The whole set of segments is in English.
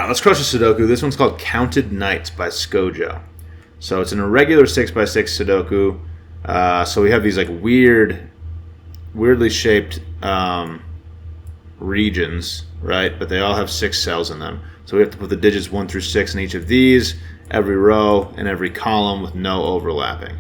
let's crush a Sudoku. This one's called Counted Knights by Skojo. So it's an irregular 6x6 Sudoku. So we have these like weirdly shaped regions, right? But they all have 6 cells in them. So we have to put the digits 1 through 6 in each of these, every row and every column with no overlapping.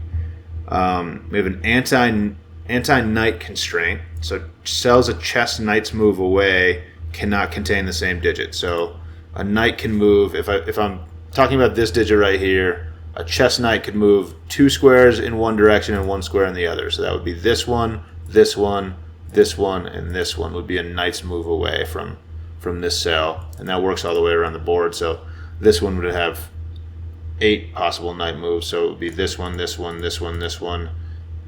We have an anti-knight constraint. So cells a chess knights move away cannot contain the same digit. So a knight can move, if I'm talking about this digit right here, a chess knight could move 2 squares in one direction and 1 square in the other. So that would be this one, this one, this one, and this one would be a knight's move away from this cell. And that works all the way around the board. So this one would have 8 possible knight moves. So it would be this one, this one, this one, this one,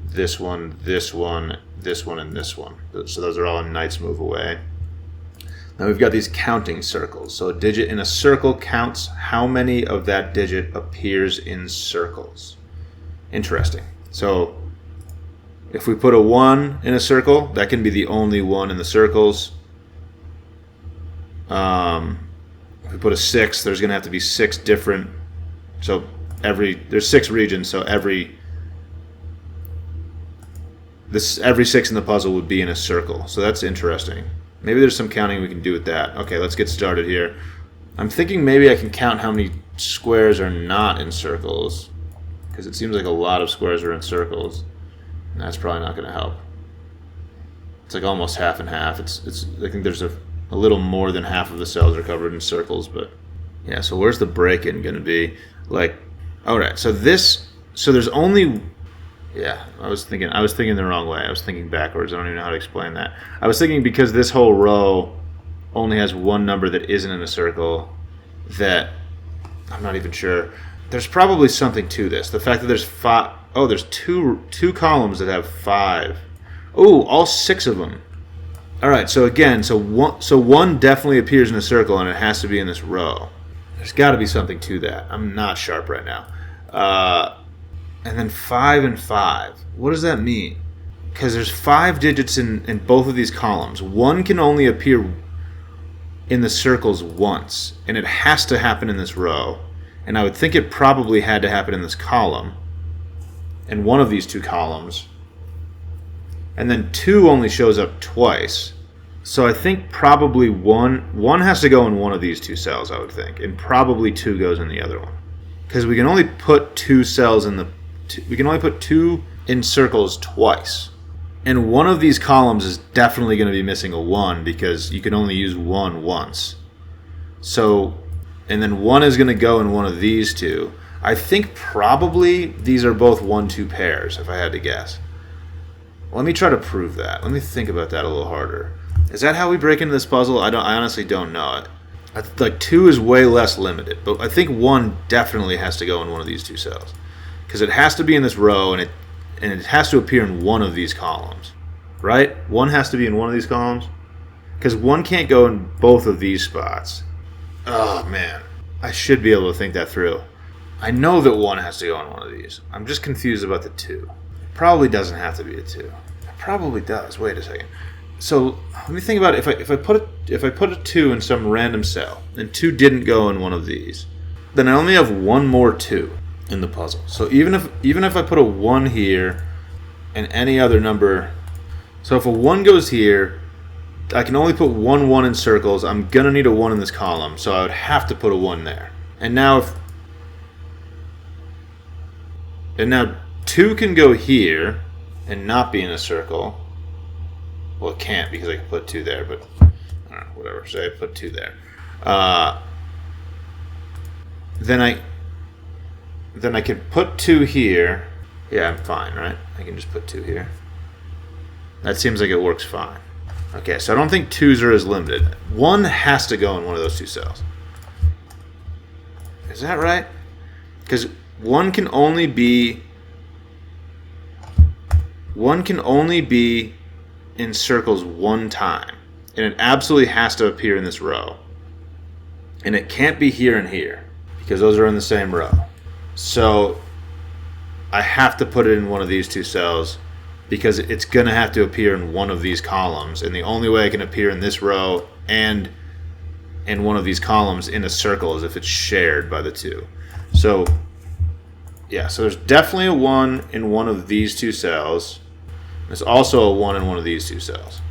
this one, this one, this one, and this one. So those are all a knight's move away. Now we've got these counting circles. So a digit in a circle counts how many of that digit appears in circles. Interesting. So if we put a 1 in a circle, that can be the only 1 in the circles. If we put a 6, there's going to have to be 6 different. So there's 6 regions. So every 6 in the puzzle would be in a circle. So that's interesting. Maybe there's some counting we can do with that. Okay, let's get started here. I'm thinking maybe I can count how many squares are not in circles, because it seems like a lot of squares are in circles, and that's probably not going to help. It's like almost half and half. I think there's a little more than half of the cells are covered in circles, but yeah. So where's the break-in going to be? Like, all right. So there's only. Yeah, I was thinking the wrong way. I was thinking backwards. I don't even know how to explain that. I was thinking because this whole row only has 1 number that isn't in a circle, that I'm not even sure. There's probably something to this. The fact that there's 5. Oh, there's two columns that have 5. Oh, all 6 of them. All right. So again, so one definitely appears in a circle, and it has to be in this row. There's got to be something to that. I'm not sharp right now. And then 5 and 5. What does that mean? Because there's 5 digits in both of these columns. 1 can only appear in the circles once, and it has to happen in this row. And I would think it probably had to happen in this column, in one of these 2 columns. And then 2 only shows up twice. So I think probably 1 has to go in one of these 2 cells, I would think, and probably 2 goes in the other one. Because we can only put 2 cells in we can only put 2 in circles twice. And one of these columns is definitely going to be missing a 1 because you can only use 1 once. So, and then 1 is going to go in one of these 2. I think probably these are both 1-2 pairs, if I had to guess. Let me try to prove that. Let me think about that a little harder. Is that how we break into this puzzle? I honestly don't know. Like 2 is way less limited, but I think 1 definitely has to go in one of these 2 cells. Because it has to be in this row, and it has to appear in one of these columns, right? 1 has to be in one of these columns, because 1 can't go in both of these spots. Oh man, I should be able to think that through. I know that 1 has to go in one of these. I'm just confused about the 2. It probably doesn't have to be a 2. It probably does. Wait a second. So let me think about it. If I put a 2 in some random cell, and 2 didn't go in one of these, then I only have 1 more 2 in the puzzle. So even if I put a 1 here and any other number, so if a 1 goes here, I can only put 1 in circles. I'm gonna need a 1 in this column, so I would have to put a 1 there. And now 2 can go here and not be in a circle. Well, it can't because I can put 2 there, but I don't know, whatever. Say I put 2 there. Then I can put 2 here. Yeah, I'm fine, right? I can just put 2 here. That seems like it works fine. Okay, so I don't think 2s are as limited. 1 has to go in one of those 2 cells. Is that right? Because 1 can only be in circles 1 time, and it absolutely has to appear in this row. And it can't be here and here because those are in the same row. So I have to put it in one of these 2 cells because it's going to have to appear in one of these columns, and the only way it can appear in this row and in one of these columns in a circle as if it's shared by the two. So, yeah, so there's definitely a 1 in one of these two cells. There's also a 1 in one of these two cells.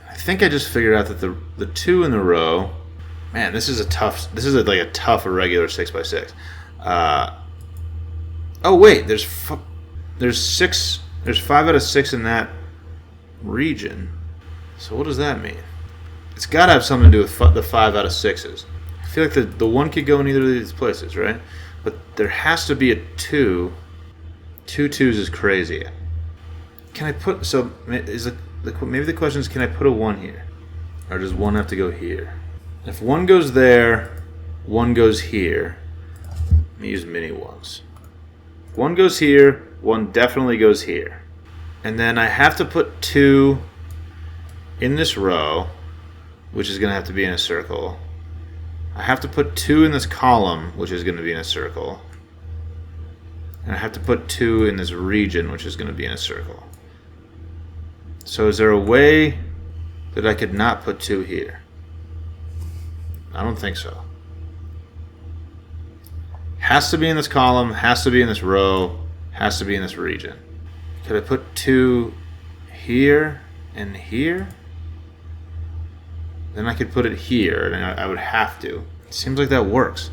I think I just figured out that the 2 in the row, man, this is like a tough irregular 6x6. Oh wait, there's 5 out of 6 in that region. So what does that mean? It's got to have something to do with the 5 out of 6s. I feel like the 1 could go in either of these places, right? But there has to be a 2. 2 2s is crazy. Can I put, so maybe the question is, can I put a 1 here? Or does 1 have to go here? If 1 goes there, 1 goes here. Let me use mini 1s. 1 goes here, 1 definitely goes here. And then I have to put 2 in this row, which is going to have to be in a circle. I have to put 2 in this column, which is going to be in a circle. And I have to put 2 in this region, which is going to be in a circle. So is there a way that I could not put 2 here? I don't think so. Has to be in this column, has to be in this row, has to be in this region. Could I put 2 here and here? Then I could put it here, and I would have to. It seems like that works.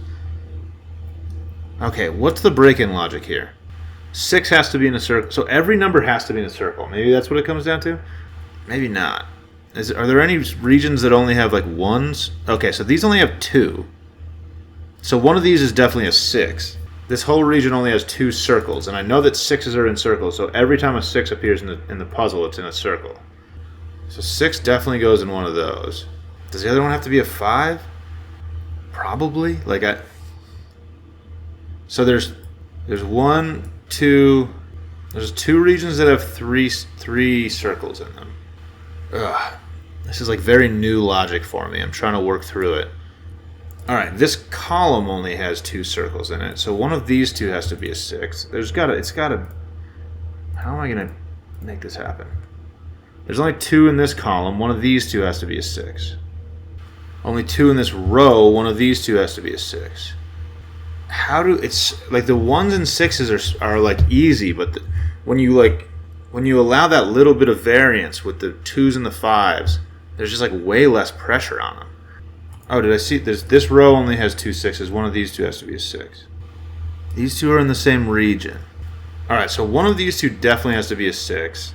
Okay, what's the break-in logic here? 6 has to be in a circle. So every number has to be in a circle. Maybe that's what it comes down to? Maybe not. Are there any regions that only have like 1s? Okay, so these only have 2. So one of these is definitely a 6. This whole region only has 2 circles, and I know that 6s are in circles, so every time a 6 appears in the puzzle, it's in a circle. So 6 definitely goes in one of those. Does the other one have to be a 5? Probably. So there's 1, 2. There's 2 regions that have three circles in them. Ugh. This is like very new logic for me. I'm trying to work through it. All right, this column only has 2 circles in it, so one of these 2 has to be a 6. It's got to. How am I gonna make this happen? There's only 2 in this column. One of these 2 has to be a 6. Only 2 in this row. One of these 2 has to be a 6. It's like the 1s and 6s are like easy, but when you allow that little bit of variance with the 2s and the 5s, there's just like way less pressure on them. Oh, did I see? This row only has 2 6s. One of these 2 has to be a 6. These 2 are in the same region. All right, so one of these 2 definitely has to be a 6.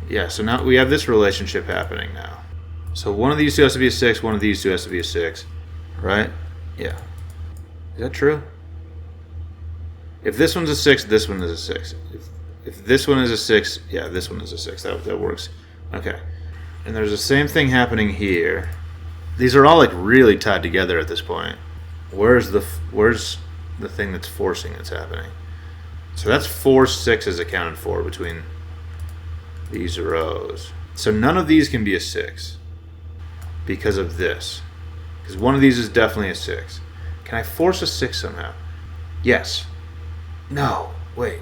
Yeah, so now we have this relationship happening now. So one of these 2 has to be a 6. One of these 2 has to be a 6. Right? Yeah. Is that true? If this one's a 6, this one is a 6. If this one is a 6, yeah, this one is a 6. That works. Okay. And there's the same thing happening here. These are all like really tied together at this point. Where's the thing that's forcing that's happening? So that's 4 6s accounted for between these rows. So none of these can be a 6 because of this. Because one of these is definitely a 6. Can I force a 6 somehow? Yes. No. Wait.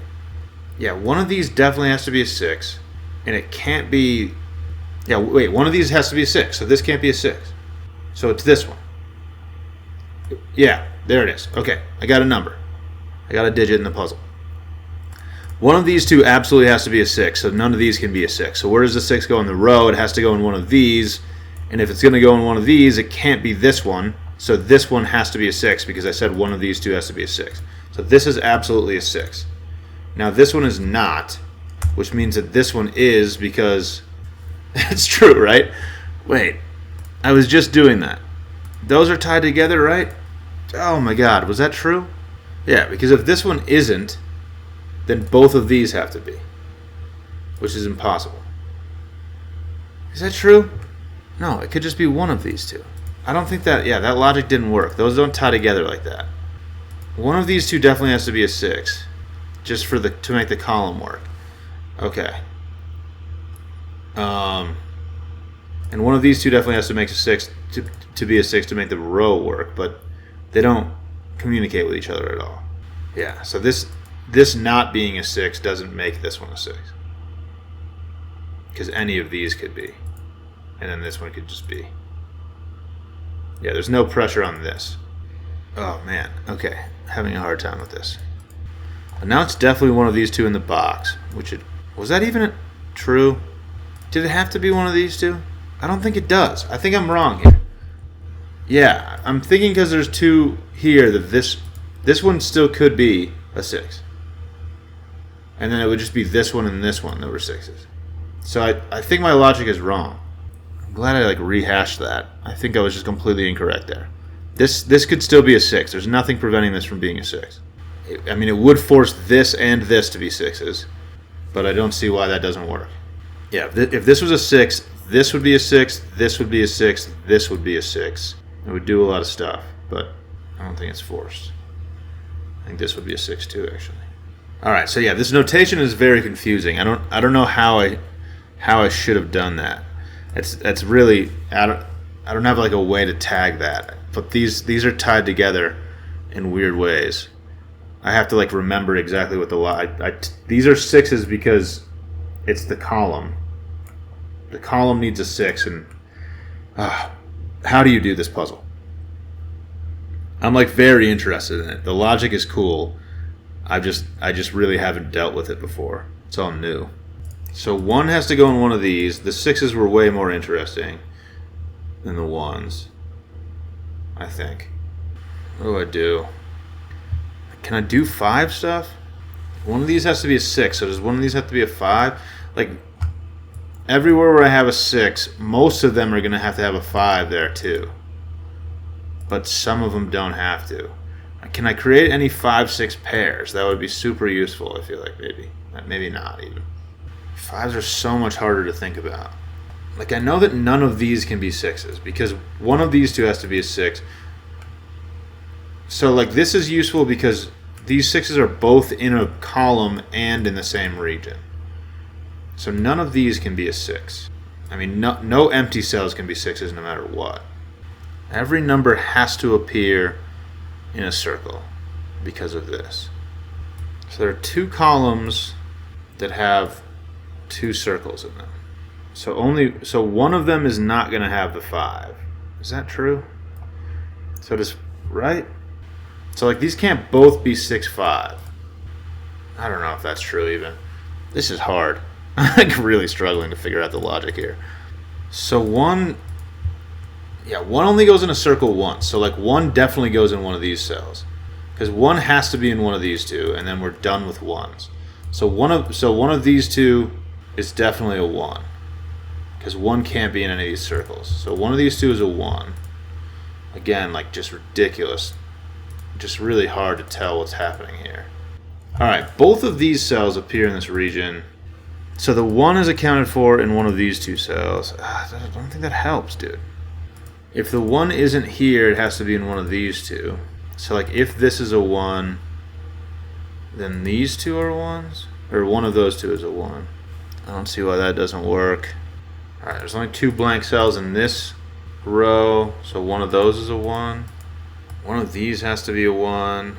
Yeah, one of these definitely has to be a 6. And it can't be... Yeah, wait, one of these has to be a 6. So this can't be a 6. So it's this one. Yeah, there it is. Okay, I got a number. I got a digit in the puzzle. One of these 2 absolutely has to be a 6, so none of these can be a 6. So where does the 6 go in the row? It has to go in one of these. And if it's going to go in one of these, it can't be this one. So this one has to be a 6 because I said one of these 2 has to be a 6. So this is absolutely a 6. Now this one is not, which means that this one is because... It's true, right? Wait. I was just doing that. Those are tied together, right? Oh my god, was that true? Yeah, because if this one isn't, then both of these have to be. Which is impossible. Is that true? No, it could just be one of these 2. I don't think that, that logic didn't work. Those don't tie together like that. One of these 2 definitely has to be a 6. Just to make the column work. Okay. And one of these 2 definitely has to make a 6 to be a 6 to make the row work, but they don't communicate with each other at all. Yeah, so this not being a 6 doesn't make this one a 6. Because any of these could be. And then this one could just be. Yeah, there's no pressure on this. Oh man, okay, having a hard time with this. But now it's definitely one of these two in the box. Was that even true? Did it have to be one of these two? I don't think it does. I think I'm wrong here. Yeah, I'm thinking because there's two here that this one still could be a 6. And then it would just be this one and this one that were 6s. So I think my logic is wrong. I'm glad I rehashed that. I think I was just completely incorrect there. This could still be a 6. There's nothing preventing this from being a 6. I mean, it would force this and this to be 6s, but I don't see why that doesn't work. Yeah, if this was a 6, this would be a 6, this would be a 6, this would be a 6. It would do a lot of stuff, but I don't think it's forced. I think this would be a 6 too, actually. All right, so yeah, this notation is very confusing. I don't know how I should have done that. That's really I don't have a way to tag that. But these are tied together in weird ways. I have to remember exactly what these are 6s because it's the column. The column needs a 6, and how do you do this puzzle? I'm very interested in it. The logic is cool. I just really haven't dealt with it before. It's all new. So 1 has to go in one of these. The 6s were way more interesting than the 1s, I think. What do I do? Can I do 5 stuff? One of these has to be a 6, so does one of these have to be a 5? Everywhere where I have a 6, most of them are going to have a 5 there too. But some of them don't have to. Can I create any 5-6 pairs? That would be super useful, I feel maybe. Maybe not even. 5s are so much harder to think about. I know that none of these can be 6s because one of these two has to be a 6. So this is useful because these 6s are both in a column and in the same region. So none of these can be a 6. I mean, no empty cells can be 6s no matter what. Every number has to appear in a circle because of this. So there are 2 columns that have 2 circles in them. So one of them is not going to have the 5. Is that true? So right? So these can't both be 6, 5. I don't know if that's true even. This is hard. I'm really struggling to figure out the logic here. So one only goes in a circle once. So 1 definitely goes in one of these cells. Because 1 has to be in one of these two, and then we're done with 1s. So one of these two is definitely a 1. Because 1 can't be in any of these circles. So one of these two is a 1. Again, just ridiculous. Just really hard to tell what's happening here. Alright, both of these cells appear in this region. So the 1 is accounted for in one of these 2 cells. I don't think that helps, dude. If the 1 isn't here, it has to be in one of these 2. So if this is a 1, then these 2 are 1s? Or one of those 2 is a 1. I don't see why that doesn't work. Alright, there's only 2 blank cells in this row, so one of those is a 1. One of these has to be a 1.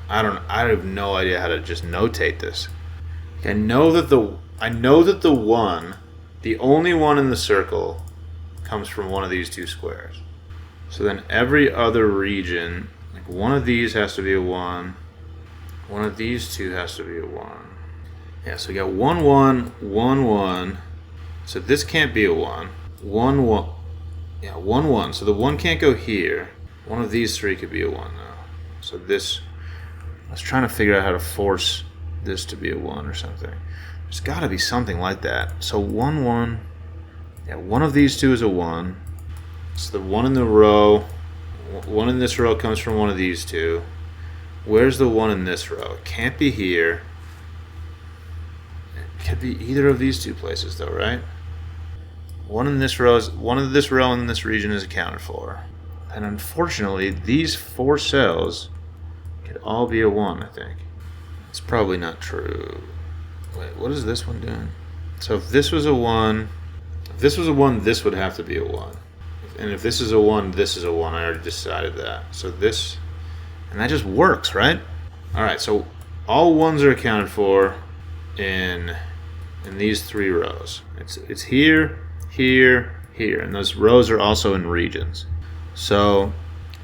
I have no idea how to just notate this. I know that the 1, the only one in the circle, comes from one of these 2 squares. So then every other region, one of these has to be a 1. One of these 2 has to be a 1. Yeah, so we got 1, 1, 1, 1. So this can't be a 1. 1, 1. Yeah, 1, 1. So the 1 can't go here. One of these 3 could be a 1 though. So this, I was trying to figure out how to force this to be a 1 or something. There's got to be something like that. So 1, 1. Yeah, one of these 2 is a 1. So the 1 in the row, 1 in this row comes from one of these 2. Where's the 1 in this row? It can't be here. It could be either of these 2 places though, right? One in this row in this region is accounted for. And unfortunately, these 4 cells could all be a 1, I think. It's probably not true. Wait, what is this one doing? So if this was a 1, this would have to be a 1. And if this is a 1, this is a 1. I already decided that. So this, and that just works, right? All right, so all 1s are accounted for in these 3 rows. It's here, here, here, and those rows are also in regions. So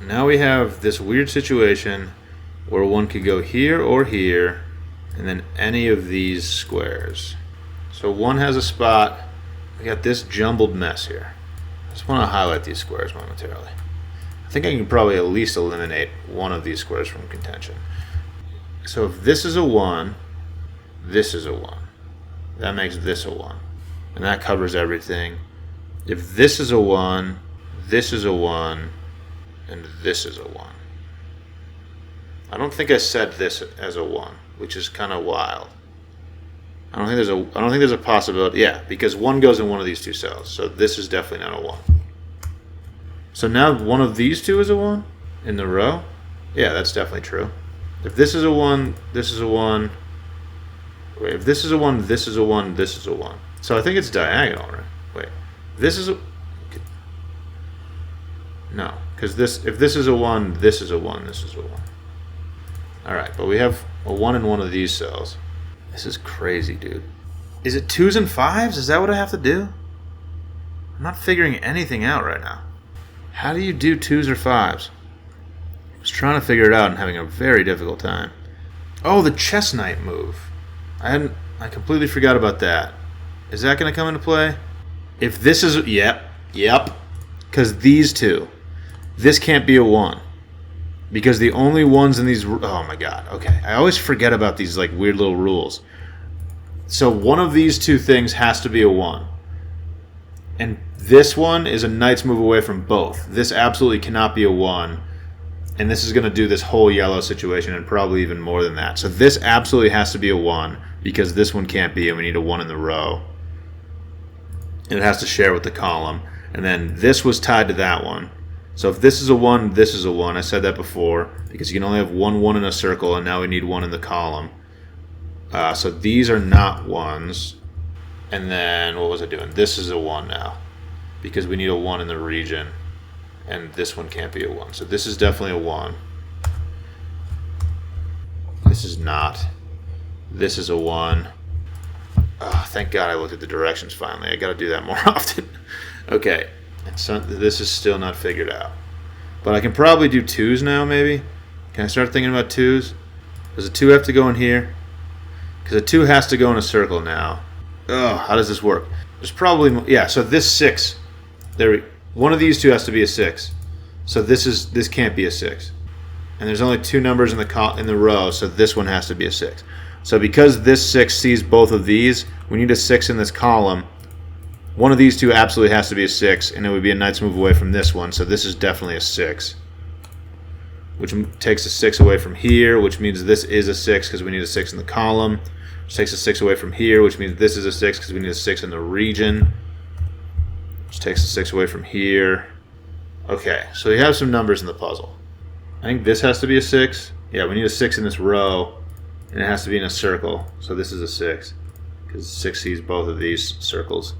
now we have this weird situation where 1 could go here or here, and then any of these squares. So 1 has a spot. We got this jumbled mess here. I just want to highlight these squares momentarily. I think I can probably at least eliminate one of these squares from contention. So if this is a 1, this is a 1. That makes this a 1. And that covers everything. If this is a 1, this is a 1, and this is a 1. I don't think I said this as a 1, which is kind of wild. I don't think there's a possibility. Yeah, because 1 goes in one of these two cells. So this is definitely not a 1. So now one of these two is a 1 in the row? Yeah, that's definitely true. If this is a 1, this is a 1. Wait, if this is a 1, this is a 1, this is a 1. So I think it's diagonal, right? Wait. This is a... No, because if this is a 1, this is a 1, this is a 1. Alright, but we have a 1 in one of these cells. This is crazy, dude. Is it 2s and 5s? Is that what I have to do? I'm not figuring anything out right now. How do you do 2s or 5s? I was trying to figure it out and having a very difficult time. Oh, the chess knight move. I completely forgot about that. Is that going to come into play? If this is... Yep. Because these two. This can't be a 1. Because the only ones in these... Oh my god. Okay. I always forget about these like weird little rules. So one of these two things has to be a 1. And this one is a knight's move away from both. This absolutely cannot be a 1. And this is going to do this whole yellow situation and probably even more than that. So this absolutely has to be a 1 because this one can't be, and we need a 1 in the row. And it has to share with the column. And then this was tied to that one. So if this is a 1, this is a 1. I said that before because you can only have one 1 in a circle, and now we need 1 in the column. So these are not 1s. And then what was I doing? This is a 1 now because we need a 1 in the region. And this one can't be a 1. So this is definitely a 1. This is not. This is a 1. Oh, thank God I looked at the directions finally. I got to do that more often. Okay. So this is still not figured out. But I can probably do 2s now, maybe. Can I start thinking about 2s? Does a 2 have to go in here? Because a 2 has to go in a circle now. Oh, how does this work? There's probably... Yeah, so this 6. One of these two has to be a 6. So this can't be a 6. And there's only 2 numbers in the row, so this one has to be a 6. So because this 6 sees both of these, we need a 6 in this column. One of these two absolutely has to be a 6, and it would be a knight's move away from this one, so this is definitely a 6. Which takes a 6 away from here, which means this is a 6 because we need a 6 in the column. Which takes a 6 away from here, which means this is a 6 because we need a 6 in the region. Which takes a 6 away from here. Okay, so we have some numbers in the puzzle. I think this has to be a 6. Yeah, we need a 6 in this row, and it has to be in a circle. So this is a 6 because 6 sees both of these circles.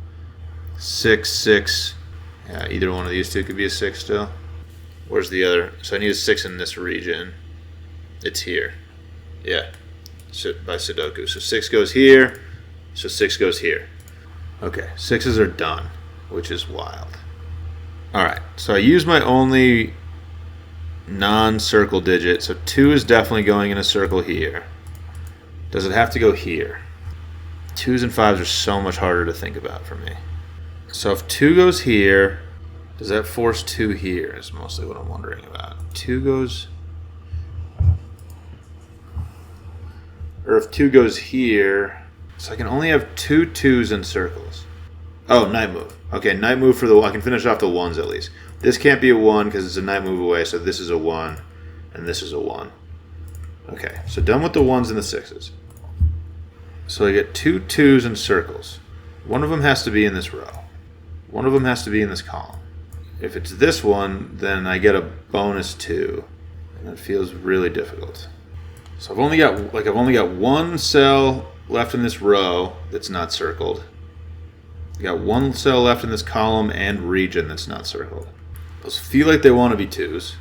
6, 6. Yeah, either one of these two could be a 6 still. Where's the other? So I need a 6 in this region. It's here. Yeah, by Sudoku. So 6 goes here. So 6 goes here. Okay, 6s are done, which is wild. Alright, so I use my only non-circle digit. So 2 is definitely going in a circle here. Does it have to go here? 2s and 5s are so much harder to think about for me. So if 2 goes here, does that force 2 here is mostly what I'm wondering about. 2 goes... Or if 2 goes here... So I can only have 2 2s in circles. Oh, knight move. Okay, knight move for the... I can finish off the 1s at least. This can't be a 1 because it's a knight move away, so this is a 1, and this is a 1. Okay, so done with the 1s and the 6s. So I get 2 2s in circles. One of them has to be in this row. One of them has to be in this column. If it's this one, then I get a bonus 2, and that feels really difficult. So I've only got one cell left in this row that's not circled. I got one cell left in this column and region that's not circled. Those feel like they want to be 2s,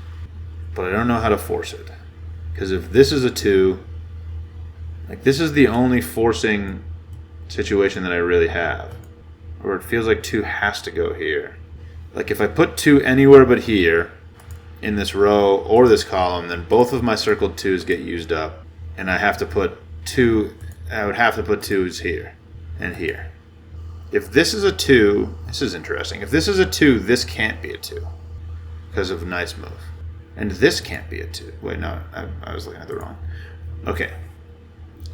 but I don't know how to force it. Because if this is a 2, like this is the only forcing situation that I really have. Or it feels like 2 has to go here. Like if I put 2 anywhere but here, in this row or this column, then both of my circled 2's get used up. And I have to put 2, I would have to put 2's here and here. If this is a 2, this is interesting. If this is a 2, this can't be a 2 because of knight's move. And this can't be a 2. Wait, no, I was looking at the wrong. Okay.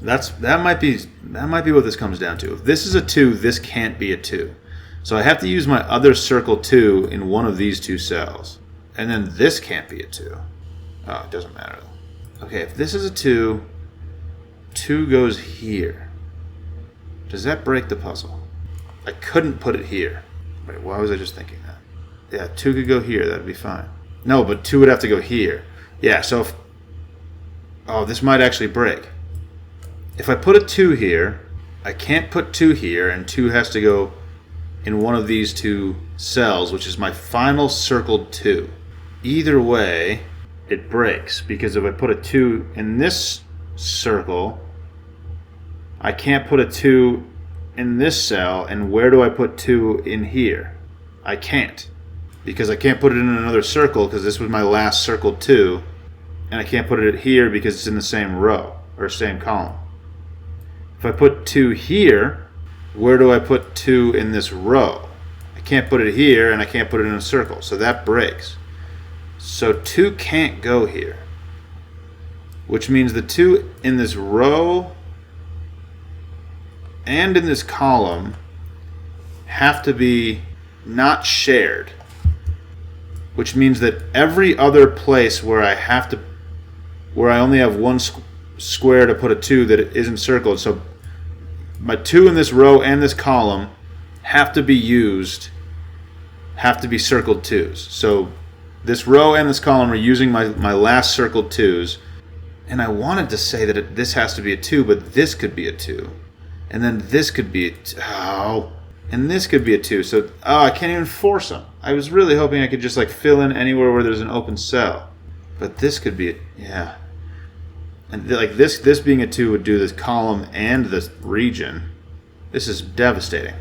That might be what this comes down to. If this is a 2, this can't be a 2. So I have to use my other circle 2 in one of these 2 cells. And then this can't be a 2. Oh, it doesn't matter. Okay, if this is a 2, 2 goes here. Does that break the puzzle? I couldn't put it here. Wait, why was I just thinking that? Yeah, 2 could go here. That'd be fine. No, but 2 would have to go here. Yeah, so if... Oh, this might actually break. If I put a 2 here, I can't put 2 here, and 2 has to go in one of these 2 cells, which is my final circled 2. Either way, it breaks, because if I put a 2 in this circle, I can't put a 2 in this cell, and where do I put 2 in here? I can't, because I can't put it in another circle, because this was my last circled 2, and I can't put it here because it's in the same row, or same column. If I put 2 here, where do I put 2 in this row? I can't put it here, and I can't put it in a circle, so that breaks. So 2 can't go here, which means the 2 in this row and in this column have to be not shared, which means that every other place where I only have one square to put a 2 that isn't circled, so my 2 in this row and this column have to be circled 2's. So this row and this column are using my last circled 2's, and I wanted to say that this has to be a 2, but this could be a 2, and then this could be and this could be a 2. So I can't even force them. I was really hoping I could just like fill in anywhere where there's an open cell, but this could be and like this being a 2 would do this column and this region. This is devastating.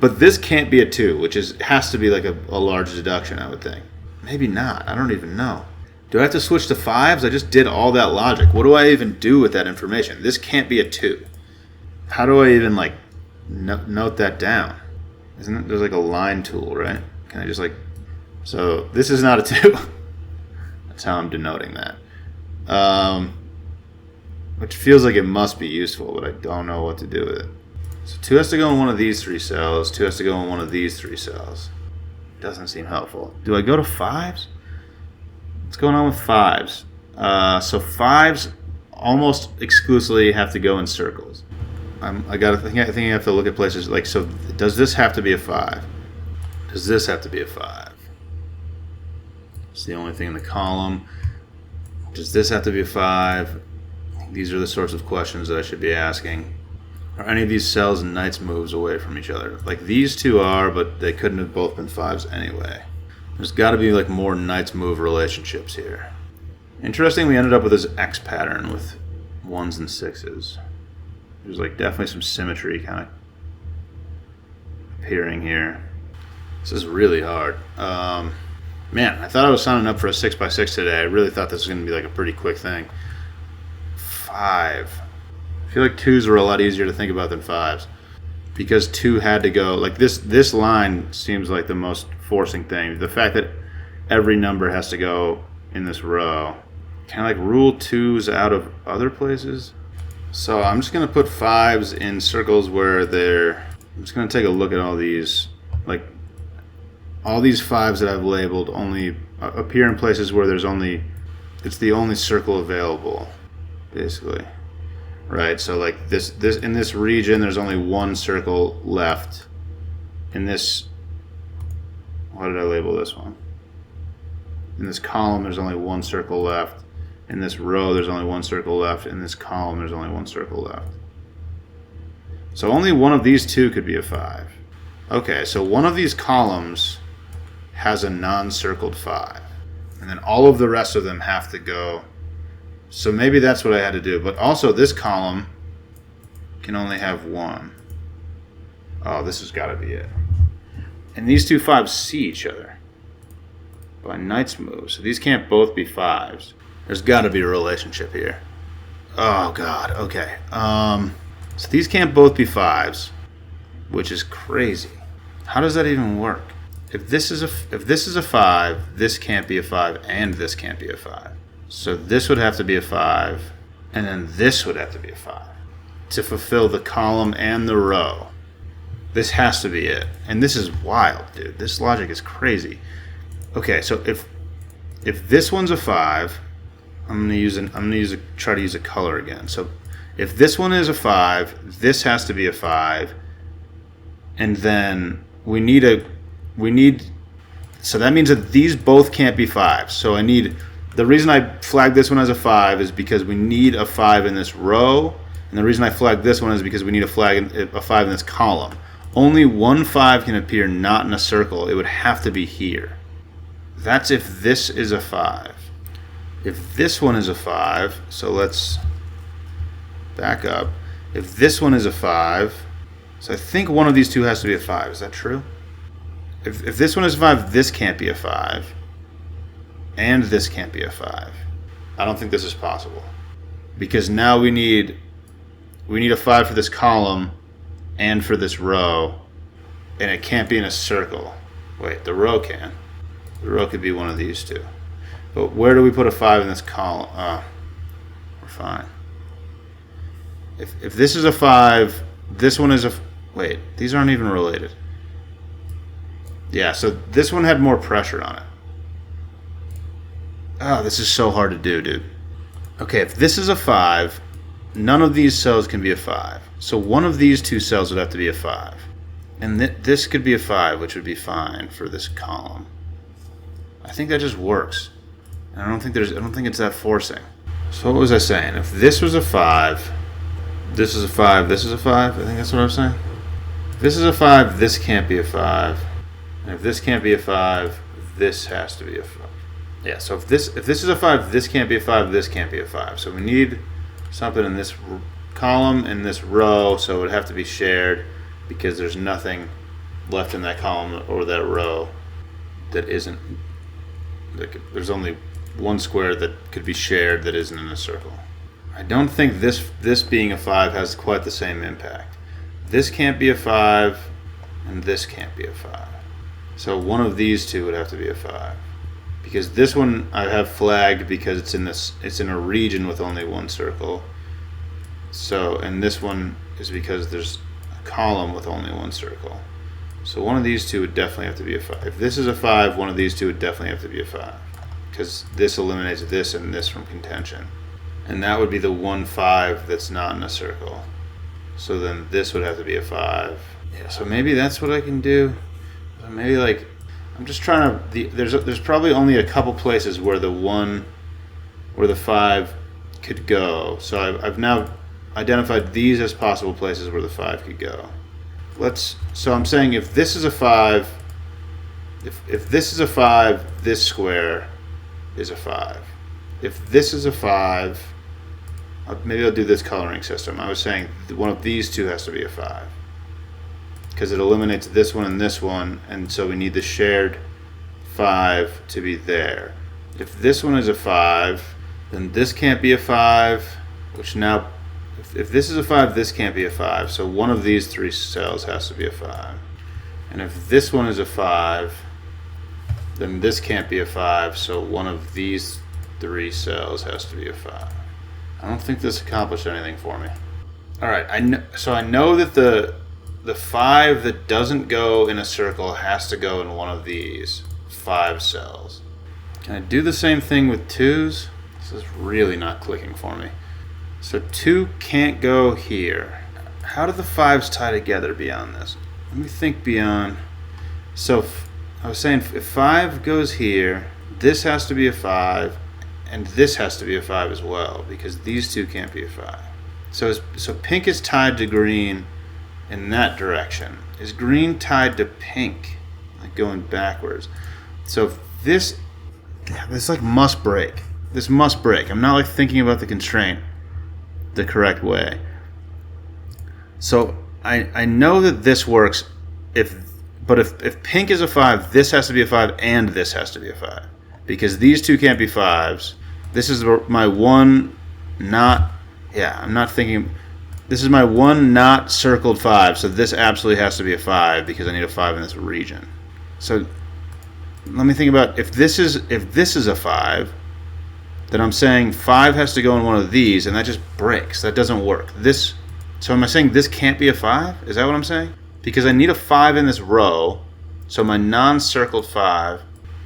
But this can't be a 2, which has to be like a large deduction, I would think. Maybe not. I don't even know. Do I have to switch to 5's? I just did all that logic. What do I even do with that information? This can't be a 2. How do I even like note that down? There's like a line tool, right? Can I just like... So this is not a 2. That's how I'm denoting that. Which feels like it must be useful, but I don't know what to do with it. So 2 has to go in one of these 3 cells, 2 has to go in one of these 3 cells. Doesn't seem helpful. Do I go to 5's? What's going on with 5's? So 5's almost exclusively have to go in circles. I think I have to look at places like, so does this have to be a 5? Does this have to be a 5? It's the only thing in the column. Does this have to be a 5? These are the sorts of questions that I should be asking. Are any of these cells and knight's moves away from each other? Like these 2 are, but they couldn't have both been 5's anyway. There's got to be like more knight's move relationships here. Interesting, we ended up with this X pattern with 1's and 6's. There's like definitely some symmetry kind of appearing here. This is really hard. Man, I thought I was signing up for a 6x6 today. I really thought this was going to be like a pretty quick thing. 5. I feel like 2's were a lot easier to think about than 5's. Because 2 had to go, like this line seems like the most forcing thing. The fact that every number has to go in this row. Can I like rule 2's out of other places? So I'm just going to put 5's in circles where I'm just going to take a look at all these. Like all these 5's that I've labeled only appear in places where it's the only circle available, basically. Right, so like this in this region there's only one circle left. In this, what did I label this one? In this column there's only one circle left. In this row there's only one circle left. In this column there's only one circle left. So only one of these 2 could be a 5. Okay, so one of these columns has a non-circled 5. And then all of the rest of them have to go. So maybe that's what I had to do. But also this column can only have 1. Oh, this has got to be it. And these 2 5's see each other. by knight's move. So these can't both be 5s. There's got to be a relationship here. Oh god. Okay. So these can't both be 5s, which is crazy. How does that even work? If this is a 5, this can't be a 5, and this can't be a 5. So this would have to be a 5, and then this would have to be a 5 to fulfill the column and the row. This has to be it. And this is wild, dude. This logic is crazy. Okay, so if this one's a 5, I'm gonna try to use a color again. So if this one is a 5, this has to be a 5, and then we need so that means that these both can't be 5s. So the reason I flagged this one as a 5 is because we need a 5 in this row, and the reason I flagged this one is because we need a 5 in this column. Only one 5 can appear not in a circle. It would have to be here. That's if this is a 5. If this one is a 5, so let's back up. If this one is a 5, so I think one of these two has to be a 5. Is that true? If this one is a 5, this can't be a 5. And this can't be a 5. I don't think this is possible. Because now we need a 5 for this column and for this row. And it can't be in a circle. Wait, the row can. The row could be one of these two. But where do we put a 5 in this column? We're fine. If this is a 5, this one is a... Wait, these aren't even related. Yeah, so this one had more pressure on it. Oh, this is so hard to do, dude. Okay, if this is a 5, none of these cells can be a 5. So one of these two cells would have to be a 5. And this could be a 5, which would be fine for this column. I think that just works. And I don't think it's that forcing. So what was I saying? If this was a 5, this is a 5, this is a 5, I think that's what I was saying. If this is a 5, this can't be a 5. And if this can't be a 5, this has to be a 5. Yeah, so if this is a 5, this can't be a 5, this can't be a 5. So we need something in this column and this row, so it would have to be shared because there's nothing left in that column or that row that isn't... There's only one square that could be shared that isn't in a circle. I don't think this being a 5 has quite the same impact. This can't be a 5, and this can't be a 5. So one of these two would have to be a 5. Because this one I have flagged because it's in a region with only one circle. So, and this one is because there's a column with only one circle. So one of these two would definitely have to be a 5. If this is a 5, one of these two would definitely have to be a 5. Because this eliminates this and this from contention. And that would be the one 5 that's not in a circle. So then this would have to be a 5. Yeah, so maybe that's what I can do. Maybe like, I'm just trying to, there's probably only a couple places where the 5 could go. So I've now identified these as possible places where the 5 could go. So I'm saying if this is a 5, if this is a 5, this square is a 5. If this is a 5, maybe I'll do this coloring system. I was saying one of these two has to be a 5. Because it eliminates this one and this one, and so we need the shared 5 to be there. If this one is a 5, then this can't be a 5, which now, if this is a 5, this can't be a 5, so one of these three cells has to be a 5. And if this one is a 5, then this can't be a 5, so one of these three cells has to be a 5. I don't think this accomplished anything for me. Alright, I know that the 5 that doesn't go in a circle has to go in one of these 5 cells. Can I do the same thing with 2s? This is really not clicking for me. So 2 can't go here. How do the 5s tie together beyond this? Let me think beyond. So I was saying if 5 goes here, this has to be a 5, and this has to be a 5 as well, because these two can't be a 5. So pink is tied to green in that direction. Is green tied to pink? Like going backwards. So this like must break. This must break. I'm not like thinking about the constraint the correct way. So I know that this works But if pink is a 5, this has to be a 5 and this has to be a 5. Because these two can't be 5s. This is my one not... Yeah, I'm not thinking... This is my one not circled 5, so this absolutely has to be a 5 because I need a 5 in this region. So let me think about if this is a 5, then I'm saying 5 has to go in one of these, and that just breaks. That doesn't work. So am I saying this can't be a 5? Is that what I'm saying? Because I need a 5 in this row, so my non-circled 5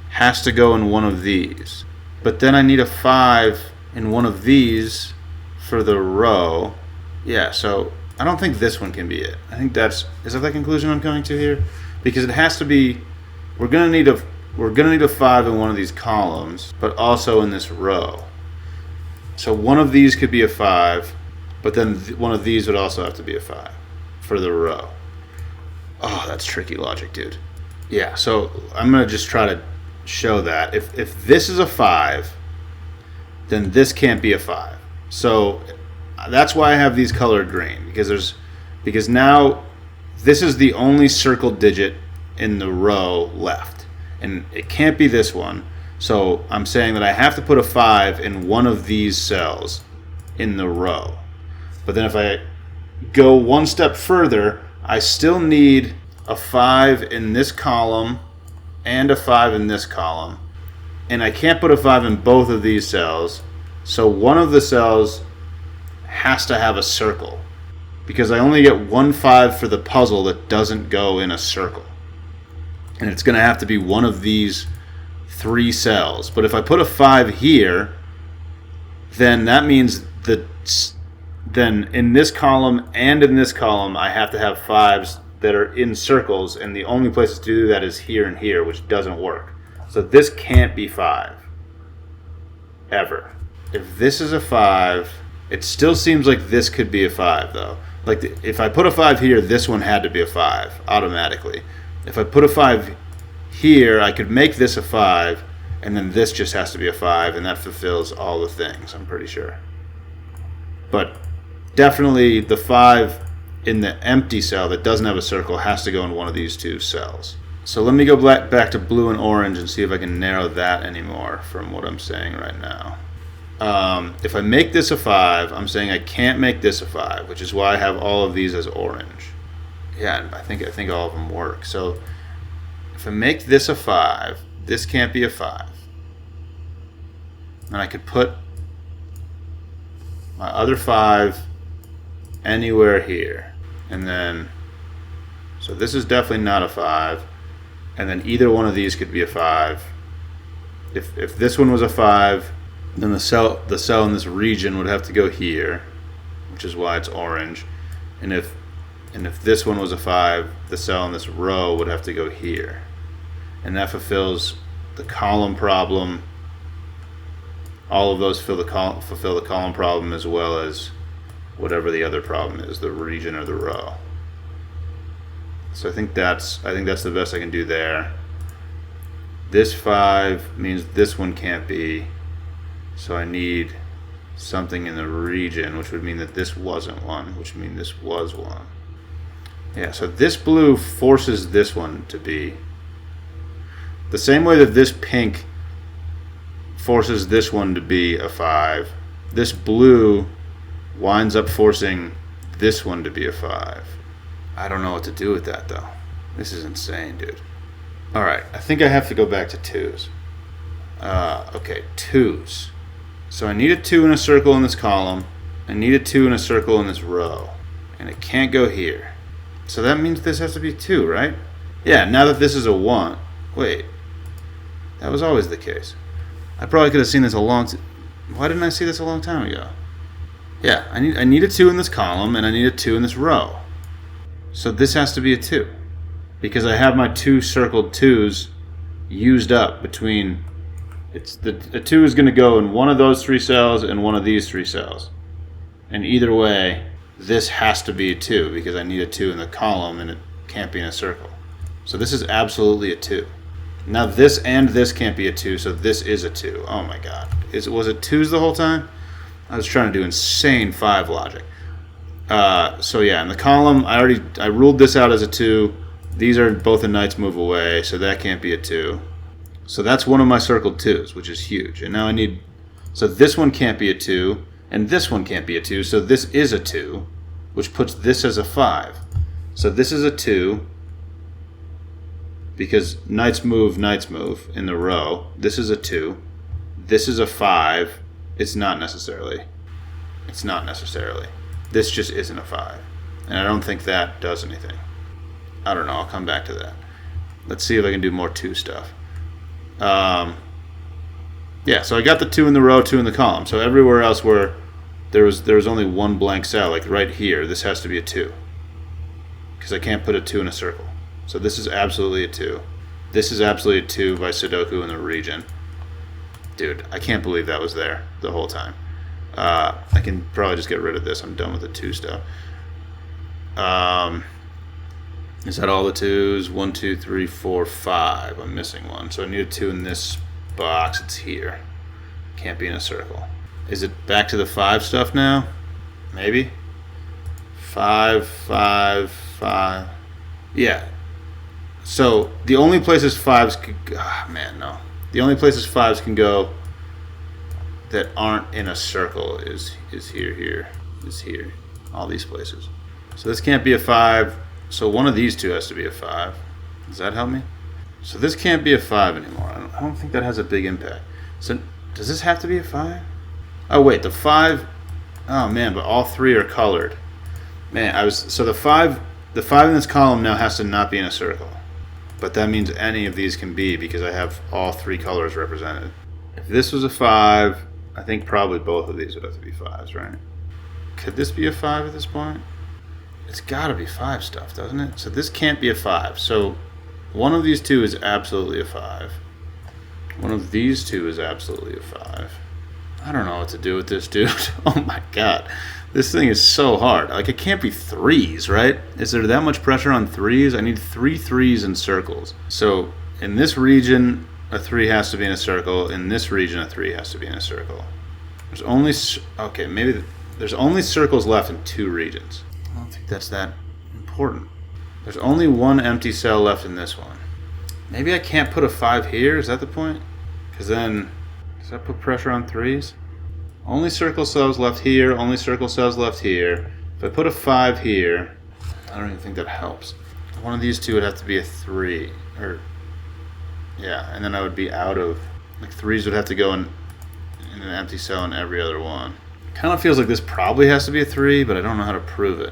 has to go in one of these. But then I need a 5 in one of these for the row. Yeah, so I don't think this one can be it. I think is that the conclusion I'm coming to here? Because it has to be, we're gonna need a 5 in one of these columns, but also in this row. So one of these could be a 5, but then one of these would also have to be a 5 for the row. Oh, that's tricky logic, dude. Yeah, so I'm gonna just try to show that if this is a 5, then this can't be a 5. So that's why I have these colored green, because now this is the only circled digit in the row left, and it can't be this one. So I'm saying that I have to put a 5 in one of these cells in the row. But then if I go one step further, I still need a 5 in this column and a 5 in this column, and I can't put a 5 in both of these cells. So one of the cells has to have a circle, because I only get one 5 for the puzzle that doesn't go in a circle, and it's going to have to be one of these 3 cells. But if I put a 5 here, then that means that then in this column and in this column I have to have 5s that are in circles, and the only places to do that is here and here, which doesn't work. So this can't be 5 ever. If this is a 5, it still seems like this could be a 5 though. Like if I put a 5 here, this one had to be a 5 automatically. If I put a 5 here, I could make this a 5, and then this just has to be a 5, and that fulfills all the things, I'm pretty sure. But definitely the 5 in the empty cell that doesn't have a circle has to go in one of these 2 cells. So let me go back to blue and orange and see if I can narrow that anymore from what I'm saying right now. If I make this a 5, I'm saying I can't make this a 5, which is why I have all of these as orange. Yeah, I think all of them work. So if I make this a 5, this can't be a 5. And I could put my other 5 anywhere here. And then, so this is definitely not a 5. And then either one of these could be a 5. If this one was a 5, then the cell in this region would have to go here, which is why it's orange. And if this one was a 5, the cell in this row would have to go here. And that fulfills the column problem. All of those fulfill the column problem, as well as whatever the other problem is, the region or the row. So I think that's the best I can do there. This 5 means this one can't be, so I need something in the region, which would mean that this wasn't one, which would mean this was one. Yeah, so this blue forces this one to be the same way that this pink forces this one to be a 5. This blue winds up forcing this one to be a 5. I don't know what to do with that though. This is insane, dude. Alright, I think I have to go back to 2s. Okay, 2s. So I need a 2 in a circle in this column. I need a 2 in a circle in this row. And it can't go here. So that means this has to be 2, right? Yeah, now that this is a 1. Wait. That was always the case. I probably could have seen this why didn't I see this a long time ago? Yeah, I need a 2 in this column, and I need a 2 in this row. So this has to be a 2. Because I have my 2 circled 2s used up between... the 2 is going to go in one of those 3 cells and one of these 3 cells. And either way, this has to be a 2, because I need a 2 in the column, and it can't be in a circle. So this is absolutely a 2. Now this and this can't be a 2, so this is a 2. Oh my god. Was it 2s the whole time? I was trying to do insane 5 logic. So yeah, in the column, I ruled this out as a 2. These are both a knight's move away, so that can't be a 2. So that's one of my circled 2s, which is huge. And now I need... So this one can't be a 2, and this one can't be a 2, so this is a 2, which puts this as a 5. So this is a 2, because knights move in the row. This is a 2. This is a 5. It's not necessarily. It's not necessarily. This just isn't a 5. And I don't think that does anything. I don't know. I'll come back to that. Let's see if I can do more 2 stuff. Yeah, so I got the 2 in the row, 2 in the column. So everywhere else where there was only one blank cell, like right here, this has to be a 2. Because I can't put a 2 in a circle. So this is absolutely a 2. This is absolutely a 2 by Sudoku in the region. Dude, I can't believe that was there the whole time. I can probably just get rid of this. I'm done with the 2 stuff. Is that all the 2s? 1, 2, 3, 4, 5. I'm missing one. So I need a 2 in this box. It's here. Can't be in a circle. Is it back to the 5 stuff now? Maybe? 5, 5, 5. Yeah. So the only places 5s could... man, no. The only places 5s can go that aren't in a circle is here, is here. All these places. So this can't be a 5. So one of these 2 has to be a 5. Does that help me? So this can't be a 5 anymore. I don't think that has a big impact. So does this have to be a 5? Oh wait, the 5... Oh man, but all 3 are colored. Man, so the 5 in this column now has to not be in a circle. But that means any of these can be because I have all 3 colors represented. If this was a 5, I think probably both of these would have to be 5s, right? Could this be a 5 at this point? It's got to be 5 stuff, doesn't it? So this can't be a 5. So one of these 2 is absolutely a 5. One of these 2 is absolutely a 5. I don't know what to do with this, dude. Oh my god. This thing is so hard. Like, it can't be 3s, right? Is there that much pressure on 3s? I need 3 3s in circles. So in this region, a 3 has to be in a circle. In this region, a 3 has to be in a circle. There's only... Okay, maybe... There's only circles left in 2 regions. I don't think that's that important. There's only one empty cell left in this one. Maybe I can't put a 5 here? Is that the point? Because then... Does that put pressure on 3s? Only circle cells left here, only circle cells left here. If I put a 5 here, I don't even think that helps. One of these 2 would have to be a 3. Or, yeah, and then I would be out of... Like, 3s would have to go in an empty cell in every other one. Kind of feels like this probably has to be a 3, but I don't know how to prove it.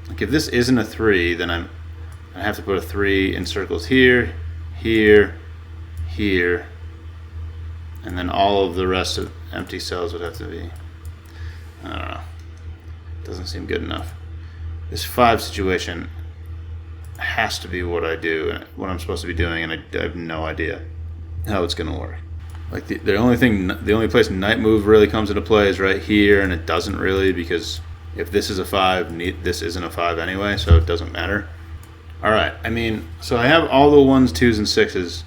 Like, if this isn't a 3, then I have to put a 3 in circles here, here, here, and then all of the rest of empty cells would have to be... I don't know. Doesn't seem good enough. This 5 situation has to be what I do, what I'm supposed to be doing, and I have no idea how it's going to work. Like, the only place knight move really comes into play is right here, and it doesn't really, because if this is a 5, this isn't a 5 anyway, so it doesn't matter. Alright, I mean, so I have all the 1s, 2s, and 6s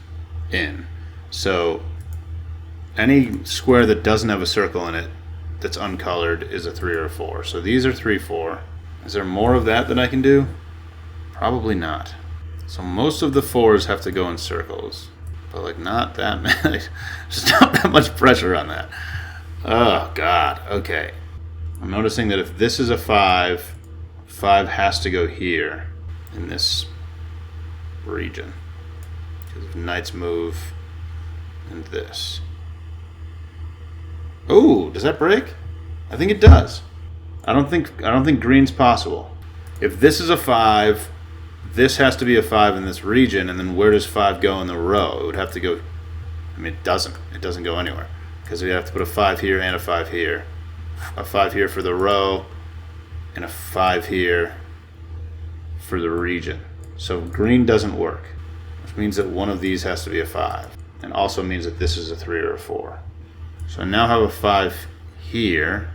in. So any square that doesn't have a circle in it that's uncolored is a 3 or a 4. So these are 3, 4. Is there more of that I can do? Probably not. So most of the 4s have to go in circles. But like not that many. There's not that much pressure on that. Oh god, okay. I'm noticing that if this is a 5, 5 has to go here in this region. Because knights move and this. Oh, does that break? I think it does. I don't think green's possible. If this is a 5, this has to be a 5 in this region, and then where does 5 go in the row? It would have to go... I mean, it doesn't. It doesn't go anywhere. Because we have to put a 5 here and a 5 here. A 5 here for the row, and a 5 here for the region. So green doesn't work, which means that one of these has to be a 5. And also means that this is a 3 or a 4. So I now have a 5 here,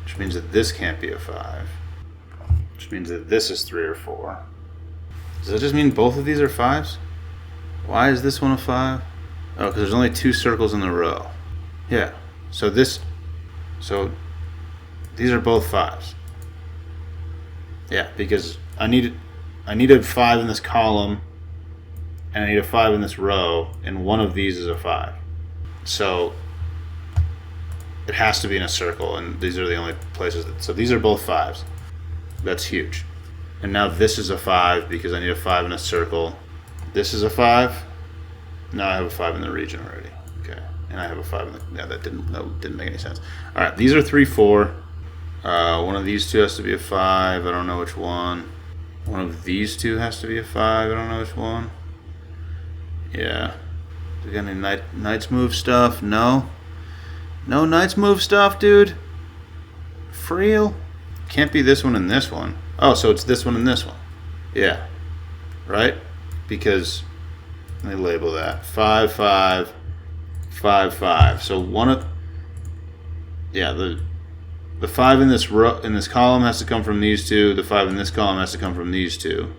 which means that this can't be a 5. Which means that this is 3 or 4. Does that just mean both of these are 5s? Why is this one a 5? Oh, because there's only 2 circles in the row. Yeah, so these are both 5s. Yeah, because I need I need a 5 in this column, and I need a 5 in this row, and one of these is a 5. So it has to be in a circle, and these are the only places so these are both 5s. That's huge. And now this is a 5 because I need a 5 in a circle. This is a 5. Now I have a 5 in the region already. Okay. And I have a 5 in the... Yeah, that didn't make any sense. All right, these are 3, 4. One of these two has to be a 5. I don't know which one. One of these two has to be a 5. I don't know which one. Yeah. Do we got any Knights move stuff? No. No Knights move stuff, dude. For real? Can't be this one and this one. Oh, so it's this one and this one. Yeah. Right? Because, let me label that. 5, 5, 5, 5. So one of... Yeah, the 5 in this row, in this column has to come from these two. The 5 in this column has to come from these two.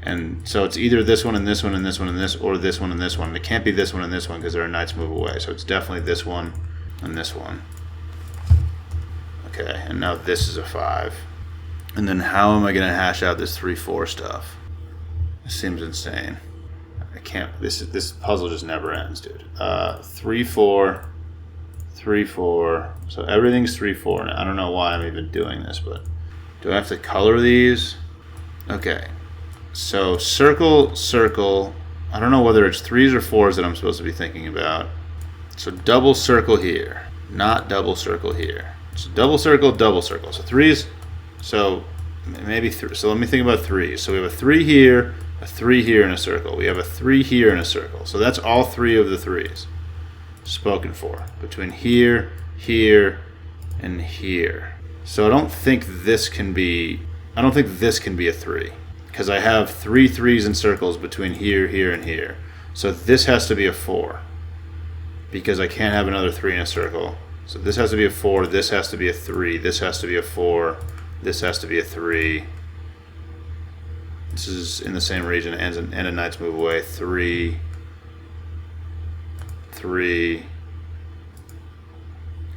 And so it's either this one and this one and this one and this, or this one and this one. It can't be this one and this one because there are Knights move away. So it's definitely this one and this one. Okay, and now this is a 5. And then how am I going to hash out this 3, 4 stuff? This seems insane. I can't. This puzzle just never ends, dude. 3, 4, 3, 4. So everything's 3, 4. And I don't know why I'm even doing this, but do I have to color these? Okay. So circle, circle. I don't know whether it's 3s or 4s that I'm supposed to be thinking about. So double circle here, not double circle here. So double circle, double circle. So 3s. So maybe 3. So let me think about 3s. So we have a 3 here, a 3 here in a circle. We have a 3 here in a circle. So that's all 3 of the 3s spoken for between here, here, and here. So I don't think this can be a 3 because I have 3 3s in circles between here, here, and here. So this has to be a 4 because I can't have another 3 in a circle. So this has to be a 4, this has to be a 3, this has to be a 4, this has to be a 3. This is in the same region and a Knights move away. 3, 3.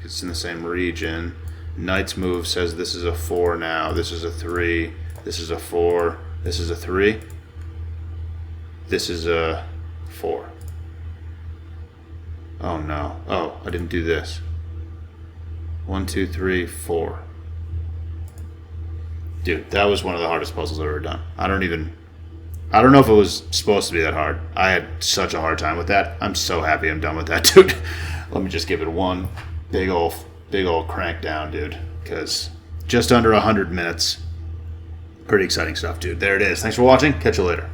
It's in the same region. Knights move says this is a 4 now. This is a 3. This is a 4. This is a 3. This is a 4. Oh no. Oh, I didn't do this. 1, 2, 3, 4. Dude, that was one of the hardest puzzles I've ever done. I don't know if it was supposed to be that hard. I had such a hard time with that. I'm so happy I'm done with that, dude. Let me just give it one big old crank down, dude. Because just under 100 minutes. Pretty exciting stuff, dude. There it is. Thanks for watching. Catch you later.